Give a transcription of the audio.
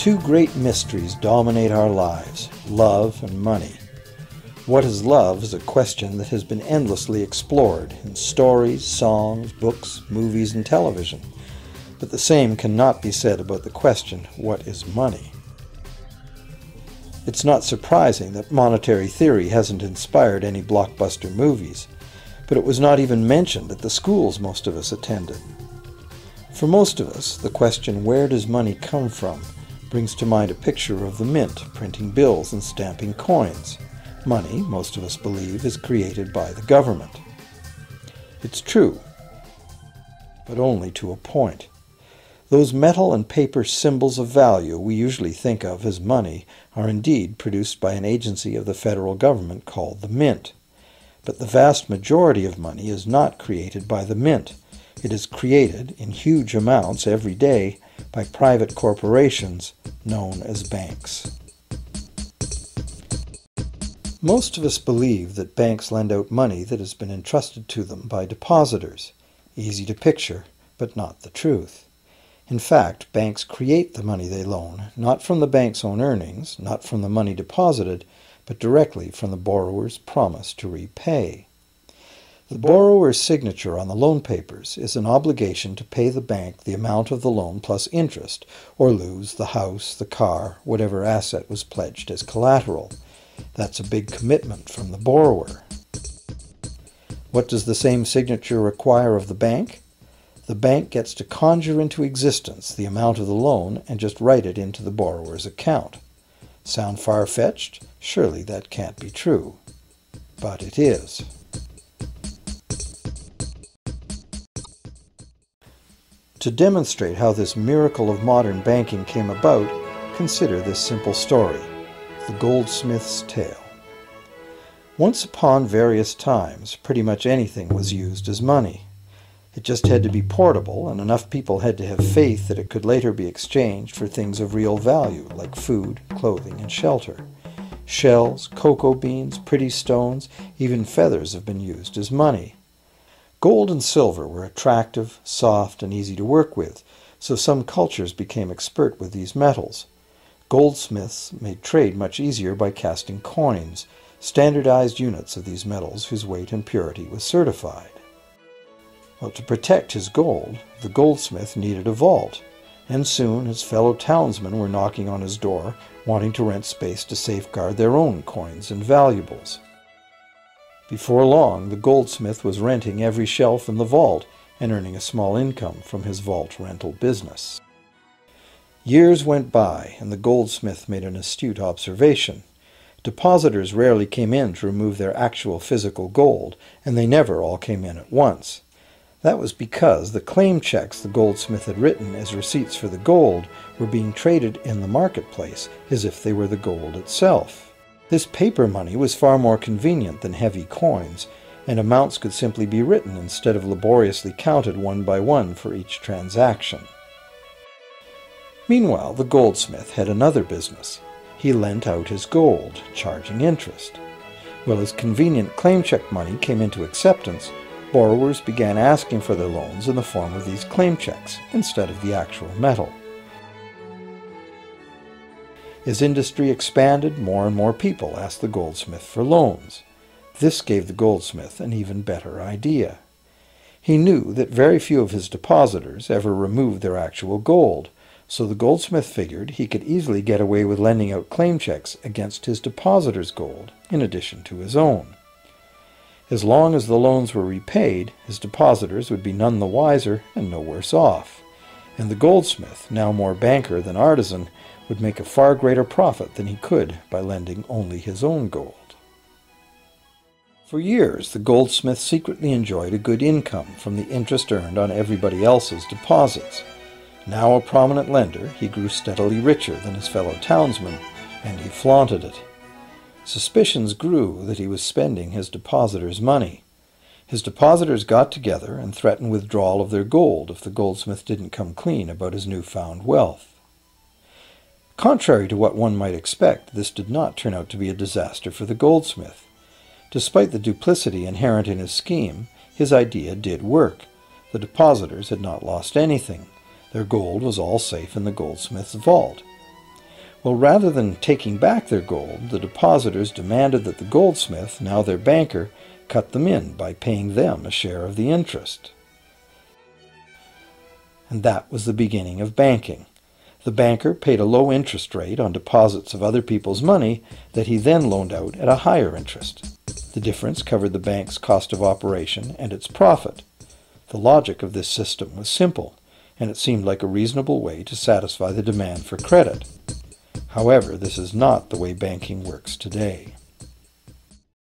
Two great mysteries dominate our lives, love and money. What is love is a question that has been endlessly explored in stories, songs, books, movies, and television. But the same cannot be said about the question, what is money? It's not surprising that monetary theory hasn't inspired any blockbuster movies, but it was not even mentioned at the schools most of us attended. For most of us, the question, where does money come from, brings to mind a picture of the mint printing bills and stamping coins. Money, most of us believe, is created by the government. It's true, but only to a point. Those metal and paper symbols of value we usually think of as money are indeed produced by an agency of the federal government called the Mint. But the vast majority of money is not created by the Mint. It is created in huge amounts every day by private corporations known as banks. Most of us believe that banks lend out money that has been entrusted to them by depositors. Easy to picture, but not the truth. In fact, banks create the money they loan, not from the bank's own earnings, not from the money deposited, but directly from the borrower's promise to repay. The borrower's signature on the loan papers is an obligation to pay the bank the amount of the loan plus interest, or lose the house, the car, whatever asset was pledged as collateral. That's a big commitment from the borrower. What does the same signature require of the bank? The bank gets to conjure into existence the amount of the loan and just write it into the borrower's account. Sound far-fetched? Surely that can't be true. But it is. To demonstrate how this miracle of modern banking came about, consider this simple story, the goldsmith's tale. Once upon various times, pretty much anything was used as money. It just had to be portable, and enough people had to have faith that it could later be exchanged for things of real value, like food, clothing, and shelter. Shells, cocoa beans, pretty stones, even feathers have been used as money. Gold and silver were attractive, soft, and easy to work with, so some cultures became expert with these metals. Goldsmiths made trade much easier by casting coins, standardized units of these metals whose weight and purity was certified. Well, to protect his gold, the goldsmith needed a vault, and soon his fellow townsmen were knocking on his door, wanting to rent space to safeguard their own coins and valuables. Before long, the goldsmith was renting every shelf in the vault and earning a small income from his vault rental business. Years went by, and the goldsmith made an astute observation. Depositors rarely came in to remove their actual physical gold, and they never all came in at once. That was because the claim checks the goldsmith had written as receipts for the gold were being traded in the marketplace as if they were the gold itself. This paper money was far more convenient than heavy coins, and amounts could simply be written instead of laboriously counted one by one for each transaction. Meanwhile, the goldsmith had another business. He lent out his gold, charging interest. Well, as convenient claim check money came into acceptance, borrowers began asking for their loans in the form of these claim checks instead of the actual metal. As industry expanded, more and more people asked the goldsmith for loans. This gave the goldsmith an even better idea. He knew that very few of his depositors ever removed their actual gold, so the goldsmith figured he could easily get away with lending out claim checks against his depositors' gold, in addition to his own. As long as the loans were repaid, his depositors would be none the wiser and no worse off, and the goldsmith, now more banker than artisan, would make a far greater profit than he could by lending only his own gold. For years, the goldsmith secretly enjoyed a good income from the interest earned on everybody else's deposits. Now a prominent lender, he grew steadily richer than his fellow townsmen, and he flaunted it. Suspicions grew that he was spending his depositors' money. His depositors got together and threatened withdrawal of their gold if the goldsmith didn't come clean about his newfound wealth. Contrary to what one might expect, this did not turn out to be a disaster for the goldsmith. Despite the duplicity inherent in his scheme, his idea did work. The depositors had not lost anything. Their gold was all safe in the goldsmith's vault. Well, rather than taking back their gold, the depositors demanded that the goldsmith, now their banker, cut them in by paying them a share of the interest. And that was the beginning of banking. The banker paid a low interest rate on deposits of other people's money that he then loaned out at a higher interest. The difference covered the bank's cost of operation and its profit. The logic of this system was simple, and it seemed like a reasonable way to satisfy the demand for credit. However, this is not the way banking works today.